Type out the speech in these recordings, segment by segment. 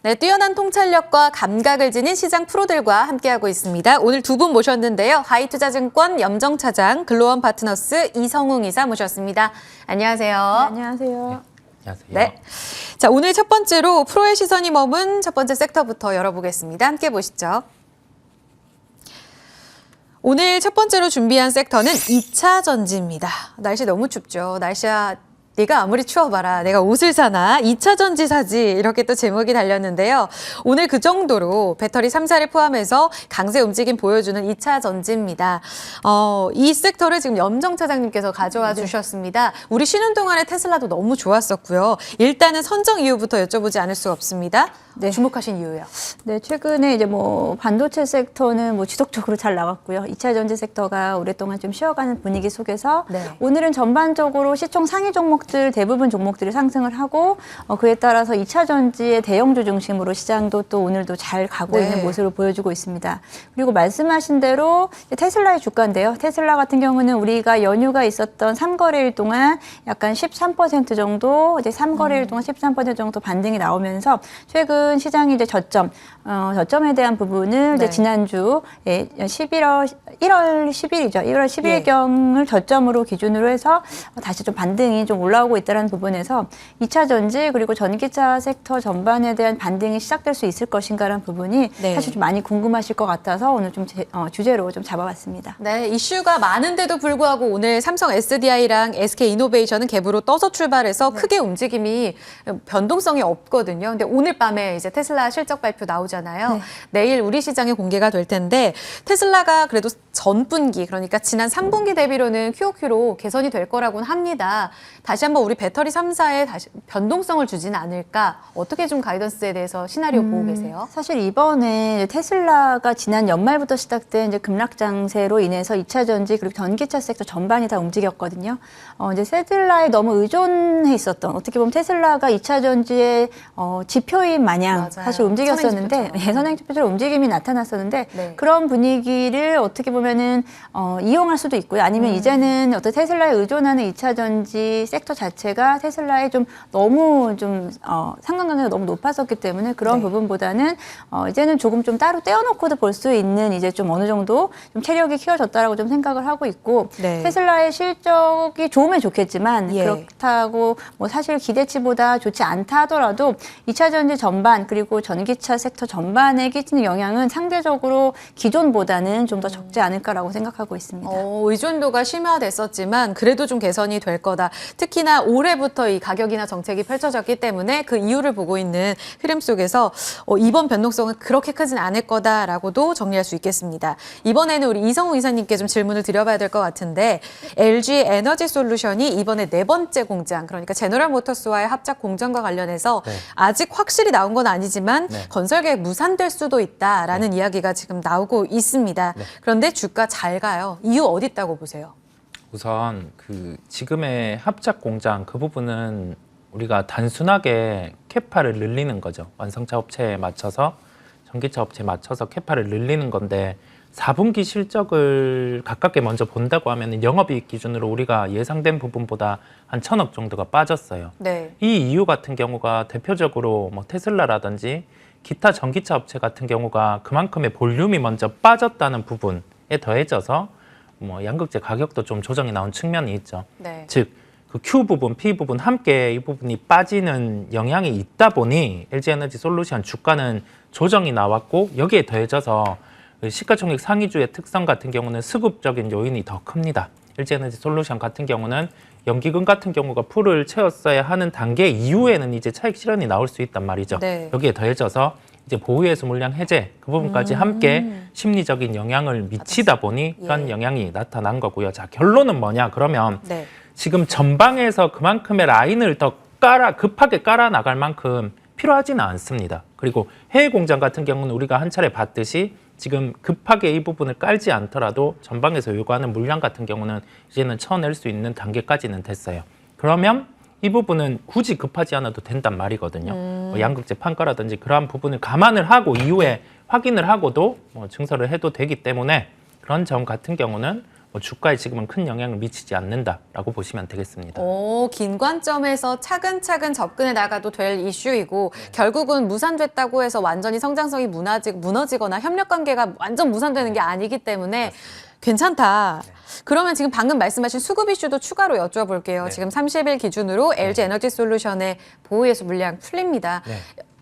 네, 뛰어난 통찰력과 감각을 지닌 시장 프로들과 함께하고 있습니다. 오늘 두 분 모셨는데요. 하이투자증권 염정차장, 글로원 파트너스 이성웅 이사 모셨습니다. 안녕하세요. 네, 안녕하세요. 안녕하세요. 네. 자, 오늘 첫 번째로 프로의 시선이 머문 첫 번째 섹터부터 열어보겠습니다. 함께 보시죠. 오늘 첫 번째로 준비한 섹터는 2차 전지입니다. 날씨 너무 춥죠. 날씨야 네가 아무리 추워봐라. 내가 옷을 사나? 2차 전지 사지. 이렇게 또 제목이 달렸는데요. 오늘 그 정도로 배터리 3사를 포함해서 강세 움직임 보여주는 2차 전지입니다. 이 섹터를 지금 염정 차장님께서 가져와 주셨습니다. 우리 쉬는 동안에 테슬라도 너무 좋았었고요. 일단은 선정 이유부터 여쭤보지 않을 수 없습니다. 네. 주목하신 이유요. 네, 최근에 이제 반도체 섹터는 지속적으로 잘 나왔고요. 2차 전지 섹터가 오랫동안 좀 쉬어가는 분위기 속에서 네. 오늘은 전반적으로 시총 상위 종목들 대부분 종목들이 상승을 하고 그에 따라서 2차 전지의 대형주 중심으로 시장도 또 오늘도 잘 가고 네. 있는 모습을 보여주고 있습니다. 그리고 말씀하신 대로 테슬라의 주가인데요. 테슬라 같은 경우는 우리가 연휴가 있었던 3거래일 동안 약간 13% 정도, 이제 3거래일 동안 13% 정도 반등이 나오면서 최근 시장이 이제 저점에 대한 부분을 네. 이제 지난주 1월 10일이죠. 1월 10일경을 저점으로 기준으로 해서 다시 좀 반등이 좀 올라오고 있다는 부분에서 2차 전지 그리고 전기차 섹터 전반에 대한 반등이 시작될 수 있을 것인가라는 부분이 네. 사실 좀 많이 궁금하실 것 같아서 오늘 좀 주제로 좀 잡아봤습니다. 네, 이슈가 많은데도 불구하고 오늘 삼성 SDI랑 SK이노베이션은 갭으로 떠서 출발해서 크게 움직임이 변동성이 없거든요. 근데 오늘 밤에 이제 테슬라 실적 발표 나오잖아요. 네. 내일 우리 시장에 공개가 될 텐데 테슬라가 그래도 전분기 그러니까 지난 3분기 대비로는 QOQ로 개선이 될 거라고는 합니다. 다시 한번 우리 배터리 3사에 다시 변동성을 주지는 않을까? 어떻게 좀 가이던스에 대해서 시나리오 보고 계세요? 사실 이번에 테슬라가 지난 연말부터 시작된 이제 급락 장세로 인해서 2차 전지 그리고 전기차 섹터 전반이 다 움직였거든요. 이제 테슬라에 너무 의존해 있었던 어떻게 보면 테슬라가 2차 전지의 지표인 마냥 맞아요. 사실 움직였었는데 선행지표처럼. 선행지표처럼 움직임이 나타났었는데 네. 그런 분위기를 어떻게 보면은 이용할 수도 있고요. 아니면 이제는 어떤 테슬라에 의존하는 2차 전지 섹터 자체가 테슬라에 좀 너무 좀 상관관계가 너무 높았었기 때문에 그런 네. 부분보다는 이제는 조금 좀 따로 떼어놓고도 볼 수 있는 이제 좀 어느 정도 좀 체력이 키워졌다라고 좀 생각을 하고 있고 네. 테슬라의 실적이 좋으면 좋겠지만 예. 그렇다고 사실 기대치보다 좋지 않다 하더라도 2차 전지 전반 그리고 전기차 섹터 전반에 끼치는 영향은 상대적으로 기존보다는 좀 더 적지 않을까라고 생각하고 있습니다. 의존도가 심화됐었지만 그래도 좀 개선이 될 거다. 특히나 올해부터 이 가격이나 정책이 펼쳐졌기 때문에 그 이유를 보고 있는 흐름 속에서 이번 변동성은 그렇게 크진 않을 거다라고도 정리할 수 있겠습니다. 이번에는 우리 이성우 이사님께 좀 질문을 드려봐야 될 것 같은데 LG 에너지 솔루션이 이번에 네 번째 공장 그러니까 제너럴 모터스와의 합작 공장과 관련해서 네. 아직 확실히 나온 건 아니지만 네. 건설 계획 무산될 수도 있다라는 이야기가 지금 나오고 있습니다. 네. 그런데 주가 잘 가요. 이유 어디 있다고 보세요? 우선 지금의 합작 공장 그 부분은 우리가 단순하게 캐파를 늘리는 거죠. 완성차 업체에 맞춰서 전기차 업체에 맞춰서 캐파를 늘리는 건데 4분기 실적을 가깝게 먼저 본다고 하면 영업이익 기준으로 우리가 예상된 부분보다 한 1,000억 정도가 빠졌어요. 네. 이 이유 같은 경우가 대표적으로 테슬라라든지 기타 전기차 업체 같은 경우가 그만큼의 볼륨이 먼저 빠졌다는 부분에 더해져서 양극재 가격도 좀 조정이 나온 측면이 있죠. 네. 즉, 그 Q 부분, P 부분 함께 이 부분이 빠지는 영향이 있다 보니 LG에너지 솔루션 주가는 조정이 나왔고 여기에 더해져서 시가총액 상위주의 특성 같은 경우는 수급적인 요인이 더 큽니다. LG에너지 솔루션 같은 경우는 연기금 같은 경우가 풀을 채웠어야 하는 단계 이후에는 이제 차익 실현이 나올 수 있단 말이죠. 네. 여기에 더해져서 이제 보유예수 물량 해제 그 부분까지 함께 심리적인 영향을 미치다 보니 그런 예. 영향이 나타난 거고요. 자, 결론은 뭐냐? 그러면 네. 지금 전방에서 그만큼의 라인을 더 급하게 깔아 나갈 만큼 필요하지는 않습니다. 그리고 해외 공장 같은 경우는 우리가 한 차례 봤듯이 지금 급하게 이 부분을 깔지 않더라도 전방에서 요구하는 물량 같은 경우는 이제는 쳐낼 수 있는 단계까지는 됐어요. 그러면 이 부분은 굳이 급하지 않아도 된단 말이거든요. 양극재 판가라든지 그러한 부분을 감안을 하고 이후에 확인을 하고도 증설을 해도 되기 때문에 그런 점 같은 경우는 뭐 주가에 지금은 큰 영향을 미치지 않는다라고 보시면 되겠습니다. 긴 관점에서 차근차근 접근해 나가도 될 이슈이고 결국은 무산됐다고 해서 완전히 성장성이 무너지거나 협력 관계가 완전 무산되는 게 아니기 때문에 괜찮다. 그러면 지금 방금 말씀하신 수급 이슈도 추가로 여쭤볼게요. 네. 지금 30일 기준으로 LG 에너지 솔루션의 보유예수 물량 풀립니다. 네.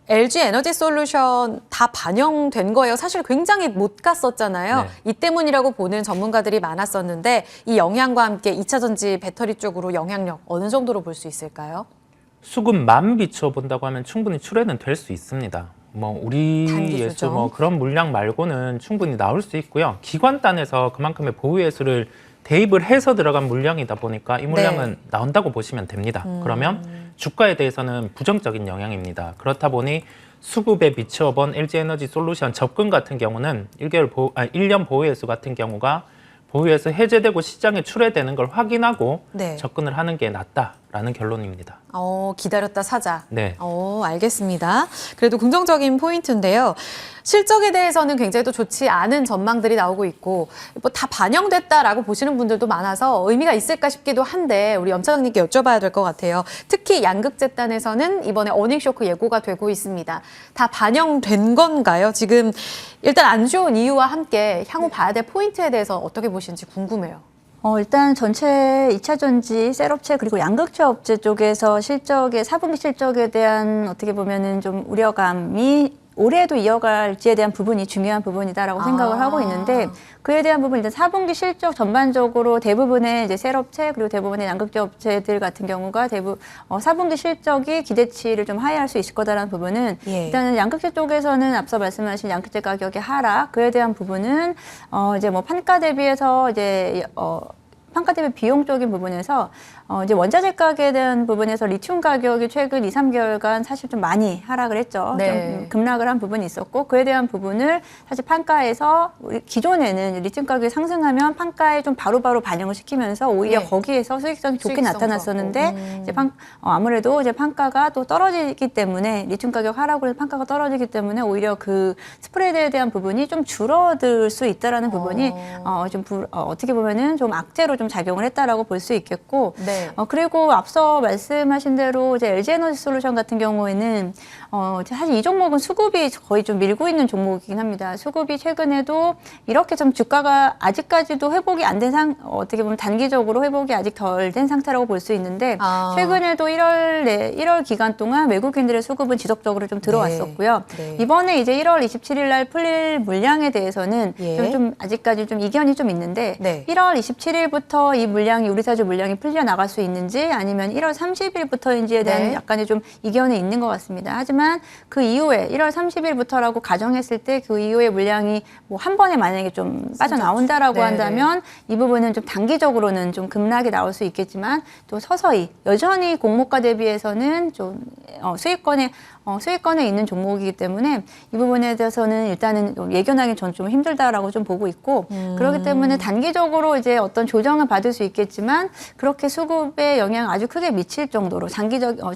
LG 에너지 솔루션 다 반영된 거예요. 사실 굉장히 못 갔었잖아요. 네. 이 때문이라고 보는 전문가들이 많았었는데 이 영향과 함께 2차 전지 배터리 쪽으로 영향력 어느 정도로 볼 수 있을까요? 수급만 비춰본다고 하면 충분히 출회는 될 수 있습니다. 뭐 우리 단기 예수 조정. 뭐 그런 물량 말고는 충분히 나올 수 있고요. 기관단에서 그만큼의 보유 예수를 대입을 해서 들어간 물량이다 보니까 이 물량은 나온다고 보시면 됩니다. 그러면 주가에 대해서는 부정적인 영향입니다. 그렇다 보니 수급에 비춰본 LG에너지 솔루션 접근 같은 경우는 1년 보유예수 같은 경우가 보유예수 해제되고 시장에 출회되는 걸 확인하고 네. 접근을 하는 게 낫다라는 결론입니다. 기다렸다 사자. 네. 알겠습니다. 그래도 긍정적인 포인트인데요. 실적에 대해서는 굉장히 또 좋지 않은 전망들이 나오고 있고 뭐 다 반영됐다라고 보시는 분들도 많아서 의미가 있을까 싶기도 한데 우리 염 차장님께 여쭤봐야 될 것 같아요. 특히 양극재단에서는 이번에 어닝 쇼크 예고가 되고 있습니다. 다 반영된 건가요? 지금 일단 안 좋은 이유와 함께 향후 봐야 될 포인트에 대해서 어떻게 보시는지 궁금해요. 일단 전체 2차 전지 셀업체 그리고 양극재 업체 쪽에서 실적의 4분기 실적에 대한 어떻게 보면은 좀 우려감이 올해도 이어갈지에 대한 부분이 중요한 부분이다라고 생각을 하고 있는데 그에 대한 부분 일단 4분기 실적 전반적으로 대부분의 이제 셀업체 그리고 대부분의 양극재 업체들 같은 경우가 4분기 실적이 기대치를 좀 하회할 수 있을 거다라는 부분은 일단은 양극재 쪽에서는 앞서 말씀하신 양극재 가격의 하락 그에 대한 부분은 이제 뭐 판가 대비해서 이제 판가 대비 비용적인 부분에서 이제 원자재 가격에 대한 부분에서 리튬 가격이 최근 2, 3개월간 사실 좀 많이 하락을 했죠. 네. 좀 급락을 한 부분이 있었고 그에 대한 부분을 사실 판가에서 기존에는 리튬 가격이 상승하면 판가에 좀 바로바로 반영을 시키면서 오히려 네. 거기에서 수익성이 좋게 수익성 나타났었는데 이제 아무래도 이제 판가가 또 떨어지기 때문에 리튬 가격 하락으로 해서 판가가 떨어지기 때문에 오히려 그 스프레드에 대한 부분이 좀 줄어들 수 있다라는 부분이 어떻게 보면은 좀 악재로 좀 작용을 했다라고 볼 수 있겠고. 네. 그리고 앞서 말씀하신 대로 이제 LG 에너지 솔루션 같은 경우에는 사실 이 종목은 수급이 거의 좀 밀고 있는 종목이긴 합니다. 수급이 최근에도 이렇게 좀 주가가 아직까지도 회복이 안 된 어떻게 보면 단기적으로 회복이 아직 덜 된 상태라고 볼 수 있는데 최근에도 1월 기간 동안 외국인들의 수급은 지속적으로 좀 들어왔었고요. 네. 이번에 이제 1월 27일 날 풀릴 물량에 대해서는 예. 좀 아직까지 좀 이견이 좀 있는데 네. 1월 27일부터 이 물량이 우리사주 물량이 풀려 나갈 수 있는지 아니면 1월 30일부터인지에 대한 네. 약간의 좀 이견이 있는 것 같습니다. 하지만 그 이후에 1월 30일부터라고 가정했을 때 그 이후에 물량이 뭐 한 번에 만약에 좀 빠져나온다라고 네, 한다면 이 부분은 좀 단기적으로는 좀 급락이 나올 수 있겠지만 또 서서히 여전히 공모가 대비해서는 좀 수익권에 있는 종목이기 때문에 이 부분에 대해서는 일단은 예견하기 전 좀 힘들다라고 좀 보고 있고 그렇기 때문에 단기적으로 이제 어떤 조정을 받을 수 있겠지만 그렇게 수급에 영향을 아주 크게 미칠 정도로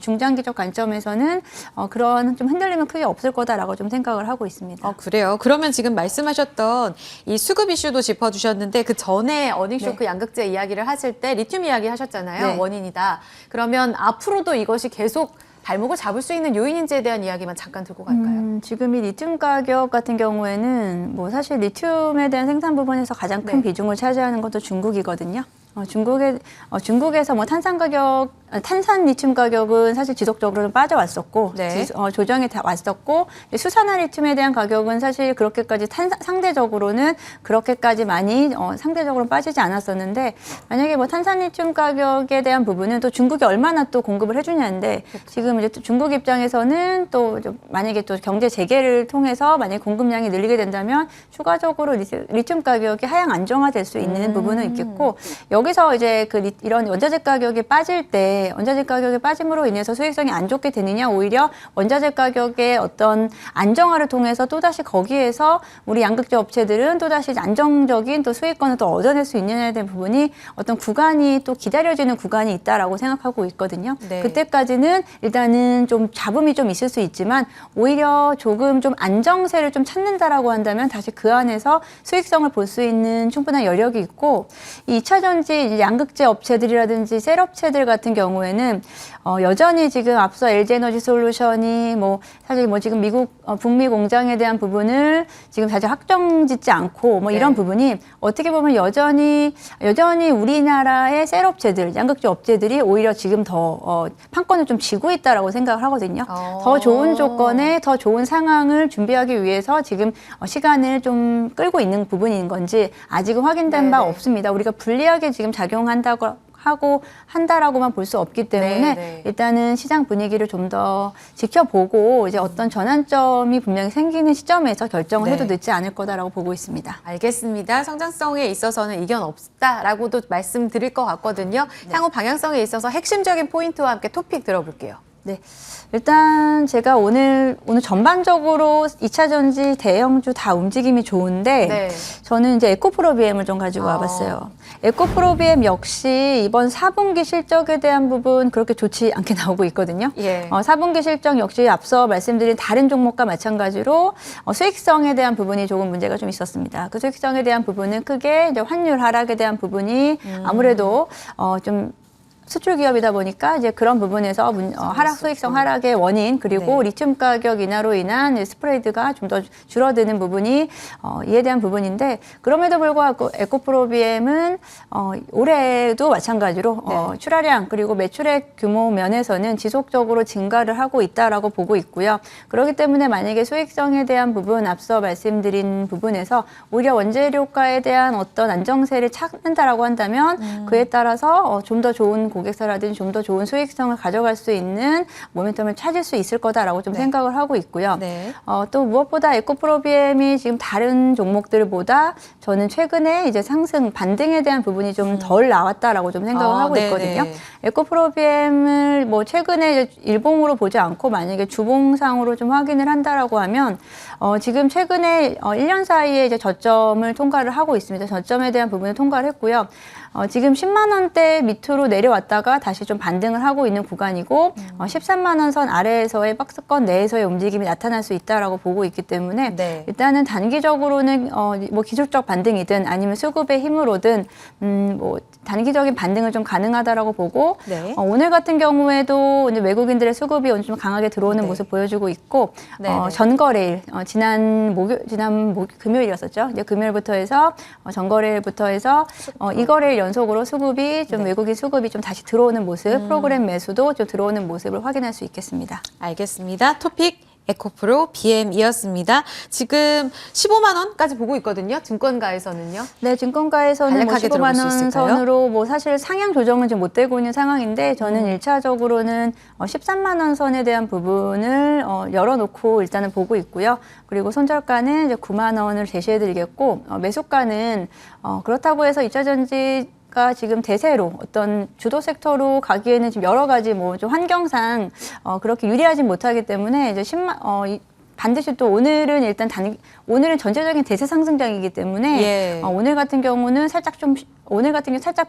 중장기적 관점에서는 그런 좀 흔들림은 크게 없을 거다라고 좀 생각을 하고 있습니다. 그래요. 그러면 지금 말씀하셨던 이 수급 이슈도 짚어주셨는데 그 전에 어닝쇼크 양극재 이야기를 하실 때 리튬 이야기 하셨잖아요. 네. 원인이다. 그러면 앞으로도 이것이 계속 발목을 잡을 수 있는 요인인지에 대한 이야기만 잠깐 들고 갈까요? 지금 이 리튬 가격 같은 경우에는 뭐 사실 리튬에 대한 생산 부분에서 가장 큰 네. 비중을 차지하는 것도 중국이거든요. 중국에서 뭐 탄산 리튬 가격은 사실 지속적으로 좀 빠져왔었고 네. 조정이 다 왔었고 수산화 리튬에 대한 가격은 사실 그렇게까지 상대적으로는 그렇게까지 많이 상대적으로 빠지지 않았었는데 만약에 뭐 탄산 리튬 가격에 대한 부분은 또 중국이 얼마나 또 공급을 해주냐인데 지금 이제 또 중국 입장에서는 또 만약에 또 경제 재개를 통해서 만약에 공급량이 늘리게 된다면 추가적으로 리튬 가격이 하향 안정화될 수 있는 부분은 있겠고 여기서 이제 이런 원자재 가격이 빠질 때 원자재 가격이 빠짐으로 인해서 수익성이 안 좋게 되느냐, 오히려 원자재 가격의 어떤 안정화를 통해서 또다시 거기에서 우리 양극재 업체들은 또다시 안정적인 또 수익권을 또 얻어낼 수 있느냐에 대한 부분이 어떤 구간이 또 기다려지는 구간이 있다라고 생각하고 있거든요. 네. 그때까지는 일단은 좀 잡음이 좀 있을 수 있지만 오히려 조금 좀 안정세를 좀 찾는다라고 한다면 다시 그 안에서 수익성을 볼 수 있는 충분한 여력이 있고, 이 2차 전지 양극재 업체들이라든지 셀 업체들 같은 경우에는 여전히 지금 앞서 LG에너지 솔루션이 사실 지금 미국 북미 공장에 대한 부분을 지금 사실 확정짓지 않고 이런 네. 부분이 어떻게 보면 여전히 우리나라의 셀 업체들, 양극재 업체들이 오히려 지금 더 판권을 좀 쥐고 있다라고 생각을 하거든요. 더 좋은 조건에 더 좋은 상황을 준비하기 위해서 지금 시간을 좀 끌고 있는 부분인 건지 아직은 확인된 바 네네. 없습니다. 우리가 불리하게 지금 한다라고만 볼 수 없기 때문에 네네. 일단은 시장 분위기를 좀 더 지켜보고 이제 어떤 전환점이 분명히 생기는 시점에서 결정을 네. 해도 늦지 않을 거다라고 보고 있습니다. 알겠습니다. 성장성에 있어서는 이견 없다라고도 말씀드릴 것 같거든요. 향후 방향성에 있어서 핵심적인 포인트와 함께 토픽 들어볼게요. 네. 일단 제가 오늘 전반적으로 2차 전지 대형주 다 움직임이 좋은데 네. 저는 이제 에코프로비엠을 좀 가지고 와봤어요. 에코프로비엠 역시 이번 4분기 실적에 대한 부분 그렇게 좋지 않게 나오고 있거든요. 예. 4분기 실적 역시 앞서 말씀드린 다른 종목과 마찬가지로 수익성에 대한 부분이 조금 문제가 좀 있었습니다. 그 수익성에 대한 부분은 크게 이제 환율 하락에 대한 부분이 아무래도 좀 수출 기업이다 보니까 이제 그런 부분에서 하락 수익성 하락의 원인, 그리고 네. 리튬 가격 인하로 인한 스프레드가 좀 더 줄어드는 부분이 이에 대한 부분인데, 그럼에도 불구하고 에코프로비엠은 올해도 마찬가지로 네. 출하량 그리고 매출액 규모 면에서는 지속적으로 증가를 하고 있다라고 보고 있고요. 그렇기 때문에 만약에 수익성에 대한 부분, 앞서 말씀드린 부분에서 오히려 원재료가에 대한 어떤 안정세를 찾는다라고 한다면 그에 따라서 좀 더 좋은 고객사라든지 좀 더 좋은 수익성을 가져갈 수 있는 모멘텀을 찾을 수 있을 거다라고 좀 네. 생각을 하고 있고요. 네. 또 무엇보다 에코프로비엠이 지금 다른 종목들보다 저는 최근에 이제 상승 반등에 대한 부분이 좀 덜 나왔다라고 좀 생각을 하고 네네. 있거든요. 에코프로비엠을 최근에 이제 일봉으로 보지 않고 만약에 주봉상으로 좀 확인을 한다라고 하면 지금 최근에 1년 사이에 이제 저점을 통과를 하고 있습니다. 저점에 대한 부분을 통과를 했고요. 지금 10만 원대 밑으로 내려왔다가 다시 좀 반등을 하고 있는 구간이고 13만 원 선 아래에서의 박스권 내에서의 움직임이 나타날 수 있다라고 보고 있기 때문에 네. 일단은 단기적으로는 기술적 반등이든 아니면 수급의 힘으로든 단기적인 반등을 좀 가능하다라고 보고 네. 오늘 같은 경우에도 이제 외국인들의 수급이 오늘 좀 강하게 들어오는 네. 모습 보여주고 있고 네, 네. 전거래일 지난 금요일이었었죠. 이제 금요일부터 해서 전거래일부터 해서 이 거래일 연속으로 수급이 좀 네. 외국인 수급이 좀 다시 들어오는 모습, 프로그램 매수도 좀 들어오는 모습을 확인할 수 있겠습니다. 알겠습니다. 토픽 에코프로 BM이었습니다. 지금 15만 원까지 보고 있거든요. 증권가에서는요. 네, 증권가에서는 간략하게 15만 들어볼 수 원 있을까요? 선으로 사실 상향 조정은 지금 못 되고 있는 상황인데 저는 일차적으로는 13만 원 선에 대한 부분을 열어놓고 일단은 보고 있고요. 그리고 손절가는 이제 9만 원을 제시해드리겠고 매수가는 그렇다고 해서 2차 전지 가 지금 대세로 어떤 주도 섹터로 가기에는 지금 여러 가지 좀 환경상 그렇게 유리하진 못하기 때문에 이제 반드시 또 오늘은 오늘은 전체적인 대세 상승장이기 때문에 예. 오늘 같은 경우는 살짝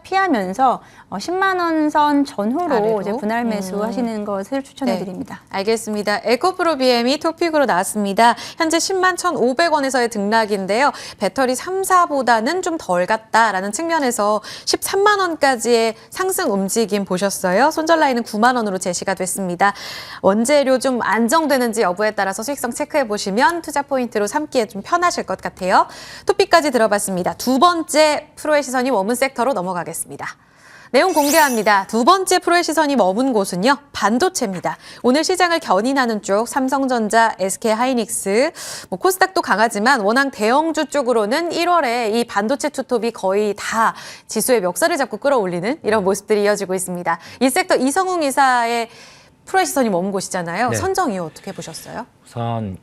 피하면서 10만 원 선 전후로 아래로? 이제 분할 매수하시는 것을 추천해 드립니다. 알겠습니다. 에코프로 BM이 토픽으로 나왔습니다. 현재 10만 1,500원에서의 등락인데요. 배터리 3사보다는 좀 덜 갔다라는 측면에서 13만 원까지의 상승 움직임 보셨어요. 손절 라인은 9만 원으로 제시가 됐습니다. 원재료 좀 안정되는지 여부에 따라서 수익성 체크해 보시면 투자 포인트로 삼기에 좀 편하실 것 같아요. 토픽까지 들어봤습니다. 두 번째 프로의 시선이 머문 섹터로 넘어가겠습니다. 내용 공개합니다. 두 번째 프로의 시선이 머문 곳은요. 반도체입니다. 오늘 시장을 견인하는 쪽 삼성전자, SK하이닉스, 코스닥도 강하지만 워낙 대형주 쪽으로는 1월에 이 반도체 투톱이 거의 다 지수의 멱살을 잡고 끌어올리는 이런 모습들이 이어지고 있습니다. 이 섹터 이성웅 이사의 프로의 시선이 머문 곳이잖아요. 네. 선정 이유 어떻게 보셨어요? 우선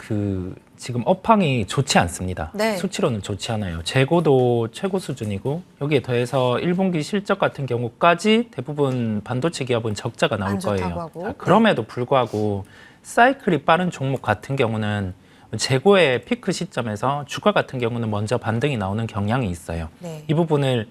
지금 업황이 좋지 않습니다. 네. 수치로는 좋지 않아요. 재고도 최고 수준이고 여기에 더해서 1분기 실적 같은 경우까지 대부분 반도체 기업은 적자가 나올 안 좋다고 거예요. 하고. 그럼에도 불구하고 사이클이 빠른 종목 같은 경우는 재고의 피크 시점에서 주가 같은 경우는 먼저 반등이 나오는 경향이 있어요. 네. 이 부분을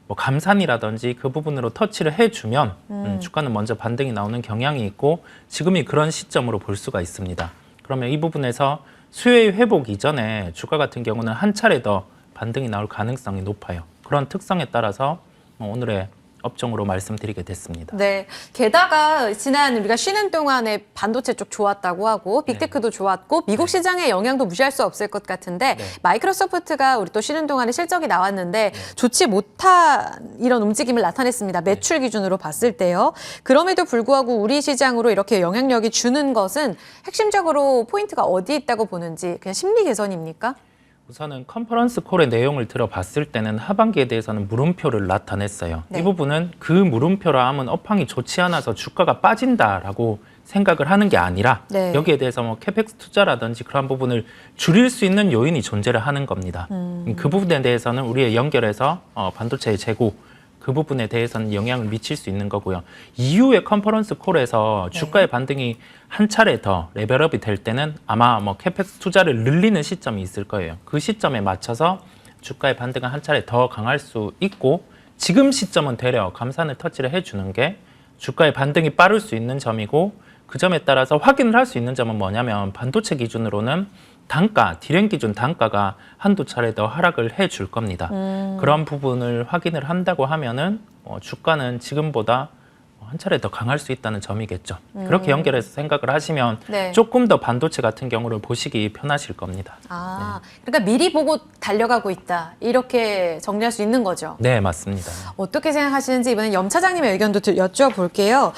뭐 감산이라든지 그 부분으로 터치를 해주면 주가는 먼저 반등이 나오는 경향이 있고 지금이 그런 시점으로 볼 수가 있습니다. 그러면 이 부분에서 수요의 회복 이전에 주가 같은 경우는 한 차례 더 반등이 나올 가능성이 높아요. 그런 특성에 따라서 오늘의 업종으로 말씀드리게 됐습니다. 네. 게다가 지난 우리가 쉬는 동안에 반도체 쪽 좋았다고 하고 빅테크도 좋았고 미국 시장의 영향도 무시할 수 없을 것 같은데 네. 마이크로소프트가 우리 또 쉬는 동안에 실적이 나왔는데 좋지 못한 이런 움직임을 나타냈습니다. 매출 기준으로 봤을 때요. 그럼에도 불구하고 우리 시장으로 이렇게 영향력이 주는 것은 핵심적으로 포인트가 어디 있다고 보는지 그냥 심리 개선입니까? 우선은 컨퍼런스 콜의 내용을 들어봤을 때는 하반기에 대해서는 물음표를 나타냈어요. 네. 이 부분은 그 물음표라 함은 업황이 좋지 않아서 주가가 빠진다라고 생각을 하는 게 아니라 네. 여기에 대해서 뭐 캐펙스 투자라든지 그런 부분을 줄일 수 있는 요인이 존재를 하는 겁니다. 그 부분에 대해서는 우리의 연결해서 반도체의 재고 그 부분에 대해서는 영향을 미칠 수 있는 거고요. 이후에 컨퍼런스 콜에서 주가의 반등이 한 차례 더 레벨업이 될 때는 아마 뭐 캐펙스 투자를 늘리는 시점이 있을 거예요. 그 시점에 맞춰서 주가의 반등은 한 차례 더 강할 수 있고 지금 시점은 되려 감산을 터치를 해주는 게 주가의 반등이 빠를 수 있는 점이고 그 점에 따라서 확인을 할 수 있는 점은 뭐냐면 반도체 기준으로는 단가, 디램 기준 단가가 한두 차례 더 하락을 해줄 겁니다. 그런 부분을 확인을 한다고 하면은 주가는 지금보다 한 차례 더 강할 수 있다는 점이겠죠. 그렇게 연결해서 생각을 하시면 네. 조금 더 반도체 같은 경우를 보시기 편하실 겁니다. 아, 그러니까 미리 보고 달려가고 있다. 이렇게 정리할 수 있는 거죠. 네, 맞습니다. 어떻게 생각하시는지 이번엔 염 차장님의 의견도 여쭤볼게요.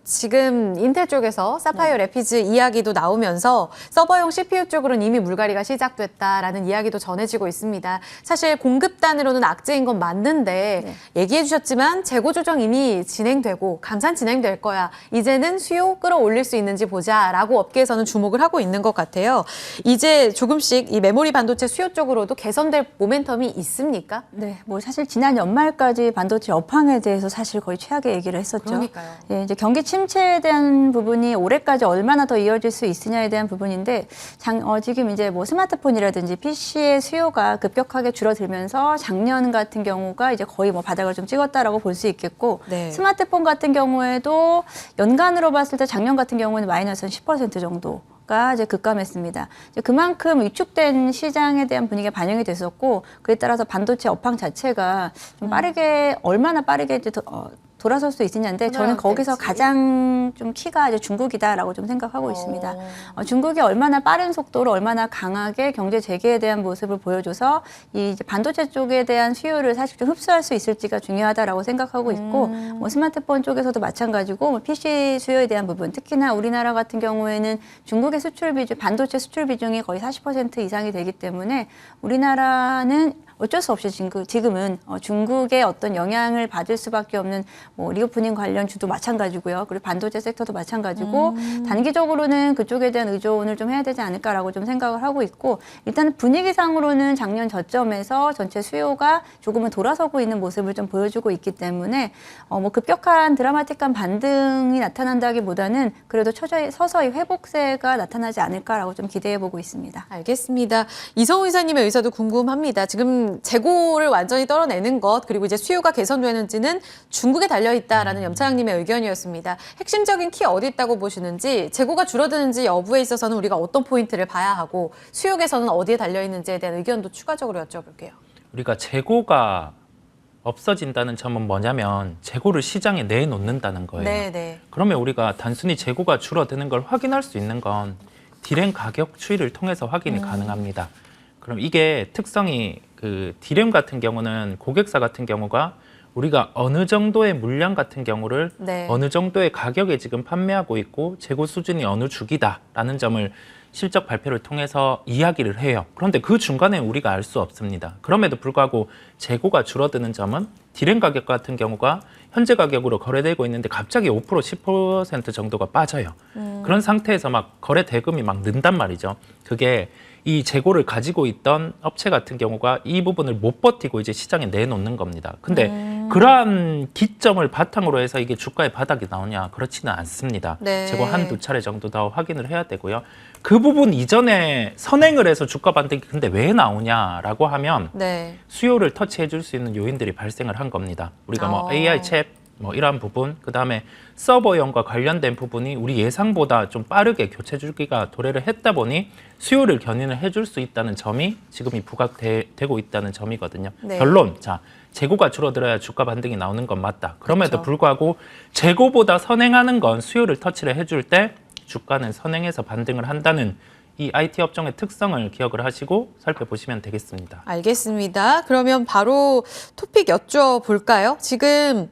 지금 인텔 쪽에서 사파이어 래피즈 이야기도 나오면서 서버용 CPU 쪽으로는 이미 물갈이가 시작됐다라는 이야기도 전해지고 있습니다. 사실 공급단으로는 악재인 건 맞는데 얘기해 주셨지만 재고 조정 이미 진행되고 감산 진행될 거야. 이제는 수요 끌어올릴 수 있는지 보자라고 업계에서는 주목을 하고 있는 것 같아요. 이제 조금씩 이 메모리 반도체 수요 쪽으로도 개선될 모멘텀이 있습니까? 네, 뭐 사실 지난 연말까지 반도체 업황에 대해서 사실 거의 최악의 얘기를 했었죠. 그러니까요. 예, 이제 경기 침체에 대한 부분이 올해까지 얼마나 더 이어질 수 있으냐에 대한 부분인데 지금 이제 뭐 스마트폰이라든지 PC의 수요가 급격하게 줄어들면서 작년 같은 경우가 이제 거의 뭐 바닥을 좀 찍었다라고 볼 수 있겠고 네. 스마트폰 같은 경우에도 연간으로 봤을 때 작년 같은 경우는 마이너스 한 10% 정도가 이제 급감했습니다. 이제 그만큼 위축된 시장에 대한 분위기가 반영이 됐었고 그에 따라서 반도체 업황 자체가 좀 빠르게 얼마나 빠르게 이제 돌아설 수 있느냐인데 저는 거기서 될지. 가장 좀 키가 이제 중국이다라고 좀 생각하고 있습니다. 중국이 얼마나 빠른 속도로 얼마나 강하게 경제 재개에 대한 모습을 보여줘서 이 이제 반도체 쪽에 대한 수요를 사실 좀 흡수할 수 있을지가 중요하다라고 생각하고 있고 뭐 스마트폰 쪽에서도 마찬가지고 뭐 PC 수요에 대한 부분 특히나 우리나라 같은 경우에는 중국의 수출 비중 반도체 수출 비중이 거의 40% 이상이 되기 때문에 우리나라는 어쩔 수 없이 지금은 중국의 어떤 영향을 받을 수밖에 없는 뭐 리오프닝 관련주도 마찬가지고요. 그리고 반도체 섹터도 마찬가지고 단기적으로는 그쪽에 대한 의존을 좀 해야 되지 않을까라고 좀 생각을 하고 있고 일단 분위기상으로는 작년 저점에서 전체 수요가 조금은 돌아서고 있는 모습을 좀 보여주고 있기 때문에 뭐 급격한 드라마틱한 반등이 나타난다기보다는 그래도 서서히 회복세가 나타나지 않을까라고 좀 기대해 보고 있습니다. 알겠습니다. 이성우 이사님의 의사도 궁금합니다. 지금 재고를 완전히 떨어내는 것 그리고 이제 수요가 개선되는지는 중국에 달려있다라는 염 차장님의 의견이었습니다. 핵심적인 키 어디 있다고 보시는지 재고가 줄어드는지 여부에 있어서는 우리가 어떤 포인트를 봐야 하고 수요 개선은 어디에 달려있는지에 대한 의견도 추가적으로 여쭤볼게요. 우리가 재고가 없어진다는 점은 뭐냐면 재고를 시장에 내놓는다는 거예요. 네. 그러면 우리가 단순히 재고가 줄어드는 걸 확인할 수 있는 건 디램 가격 추이를 통해서 확인이 가능합니다. 그럼 이게 특성이 그 디램 같은 경우는 고객사 같은 경우가 우리가 어느 정도의 물량 같은 경우를 네. 어느 정도의 가격에 지금 판매하고 있고 재고 수준이 어느 주기다라는 점을 실적 발표를 통해서 이야기를 해요. 그런데 그 중간에 우리가 알 수 없습니다. 그럼에도 불구하고 재고가 줄어드는 점은 디램 가격 같은 경우가 현재 가격으로 거래되고 있는데 갑자기 5% 10% 정도가 빠져요. 그런 상태에서 막 거래 대금이 막 는단 말이죠. 그게 이 재고를 가지고 있던 업체 같은 경우가 이 부분을 못 버티고 이제 시장에 내놓는 겁니다. 근데 그러한 기점을 바탕으로 해서 이게 주가의 바닥이 나오냐? 그렇지는 않습니다. 네. 재고 한두 차례 정도 더 확인을 해야 되고요. 그 부분 이전에 선행을 해서 주가 반등이 근데 왜 나오냐라고 하면 네. 수요를 터치해 줄 수 있는 요인들이 발생을 한 겁니다. 우리가 뭐 AI 챗 뭐 이러한 부분, 그다음에 서버용과 관련된 부분이 우리 예상보다 좀 빠르게 교체 주기가 도래를 했다 보니 수요를 견인을 해줄 수 있다는 점이 지금 이 부각되고 있다는 점이거든요. 네. 결론, 자 재고가 줄어들어야 주가 반등이 나오는 건 맞다. 그럼에도 그렇죠. 불구하고 재고보다 선행하는 건 수요를 터치를 해줄 때 주가는 선행해서 반등을 한다는 이 IT 업종의 특성을 기억을 하시고 살펴보시면 되겠습니다. 알겠습니다. 그러면 바로 토픽 여쭤볼까요? 지금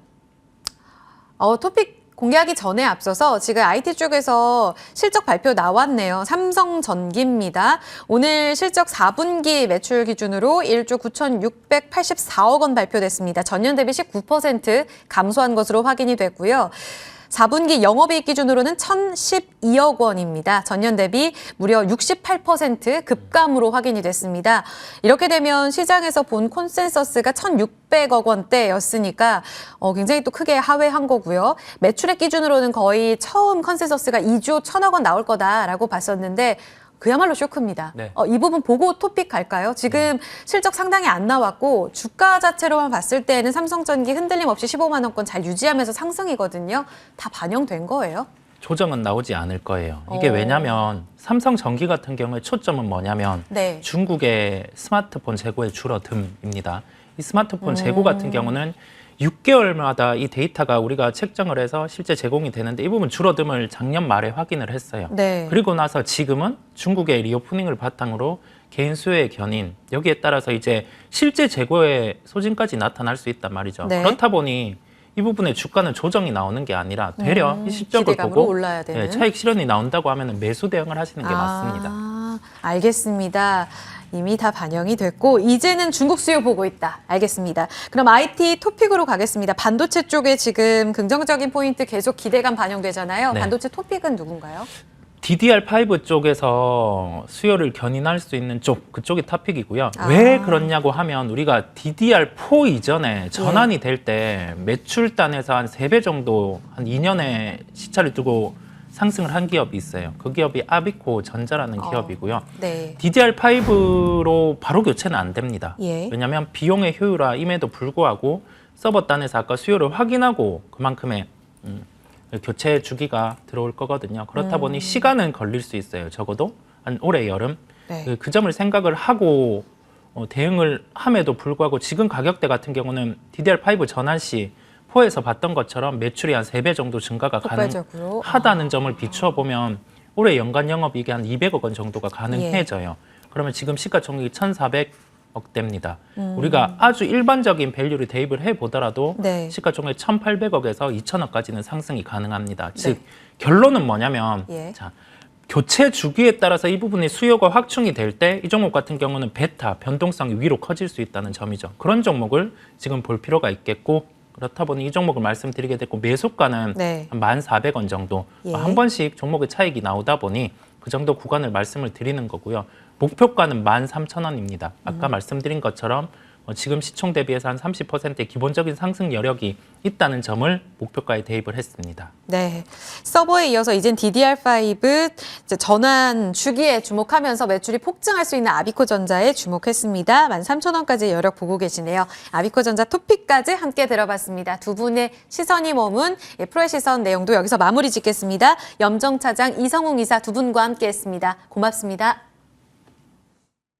토픽 공개하기 전에 앞서서 지금 IT 쪽에서 실적 발표 나왔네요. 삼성전기입니다. 오늘 실적 4분기 매출 기준으로 1조 9,684억 원 발표됐습니다. 전년 대비 19% 감소한 것으로 확인이 됐고요. 4분기 영업이익 기준으로는 1,012억 원입니다. 전년 대비 무려 68% 급감으로 확인이 됐습니다. 이렇게 되면 시장에서 본 콘센서스가 1,600억 원대였으니까 굉장히 또 크게 하회한 거고요. 매출액 기준으로는 거의 처음 컨센서스가 2조 1,000억 원 나올 거다라고 봤었는데 그야말로 쇼크입니다. 네. 이 부분 보고 토픽 갈까요? 지금 실적 상당히 안 나왔고 주가 자체로만 봤을 때는 삼성전기 흔들림 없이 15만 원권 잘 유지하면서 상승이거든요. 다 반영된 거예요? 조정은 나오지 않을 거예요. 이게 어. 왜냐하면 삼성전기 같은 경우에 초점은 뭐냐면 네. 중국의 스마트폰 재고의 줄어듦입니다. 이 스마트폰 재고 같은 경우는 6개월마다 이 데이터가 우리가 책정을 해서 실제 제공이 되는데 이 부분 줄어듦을 작년 말에 확인을 했어요. 네. 그리고 나서 지금은 중국의 리오프닝을 바탕으로 개인 수요의 견인, 여기에 따라서 이제 실제 재고의 소진까지 나타날 수 있단 말이죠. 네. 그렇다 보니 이 부분의 주가는 조정이 나오는 게 아니라 되려 이 실적을 기대감으로 보고 올라야 되는. 차익 실현이 나온다고 하면 매수 대응을 하시는 게 맞습니다. 알겠습니다. 이미 다 반영이 됐고 이제는 중국 수요 보고 있다. 알겠습니다. 그럼 IT 토픽으로 가겠습니다. 반도체 쪽에 지금 긍정적인 포인트 계속 기대감 반영되잖아요. 네. 반도체 토픽은 누군가요? DDR5 쪽에서 수요를 견인할 수 있는 쪽, 그쪽이 토픽이고요. 왜 그렇냐고 하면 우리가 DDR4 이전에 전환이 될 때 매출단에서 한 3배 정도 한 2년의 시차를 두고 상승을 한 기업이 있어요. 그 기업이 아비코 전자라는 기업이고요. 네. DDR5로 바로 교체는 안 됩니다. 예. 왜냐하면 비용의 효율화임에도 불구하고 서버단에서 아까 수요를 확인하고 그만큼의 교체 주기가 들어올 거거든요. 그렇다 보니 시간은 걸릴 수 있어요. 적어도 한 올해 여름. 네. 그 점을 생각을 하고 대응을 함에도 불구하고 지금 가격대 같은 경우는 DDR5 전환 시 4에서 봤던 것처럼 매출이 한 3배 정도 증가가 폭발적으로. 가능하다는 점을 비추어 보면 올해 연간 영업이익이 한 200억 원 정도가 가능해져요. 그러면 지금 시가총액이 1,400억대입니다. 우리가 아주 일반적인 밸류를 대입을 해보더라도 네. 시가총액 1,800억에서 2,000억까지는 상승이 가능합니다. 즉 결론은 뭐냐면 예. 자, 교체 주기에 따라서 이 부분이 수요가 확충이 될 때 이 종목 같은 경우는 베타, 변동성이 위로 커질 수 있다는 점이죠. 그런 종목을 지금 볼 필요가 있겠고 그렇다 보니 이 종목을 말씀드리게 됐고 매수가는 네. 한 1,400원 정도 예. 한 번씩 종목의 차익이 나오다 보니 그 정도 구간을 말씀을 드리는 거고요. 목표가는 13,000원입니다. 아까 말씀드린 것처럼 지금 시총 대비해서 한 30%의 기본적인 상승 여력이 있다는 점을 목표가에 대입을 했습니다. 네. 서버에 이어서 이젠 DDR5 이제 전환 주기에 주목하면서 매출이 폭증할 수 있는 아비코전자에 주목했습니다. 13,000원까지 여력 보고 계시네요. 아비코전자 토픽까지 함께 들어봤습니다. 두 분의 시선이 머문 프로의 시선 내용도 여기서 마무리 짓겠습니다. 염정차장 이성웅 이사 두 분과 함께했습니다. 고맙습니다.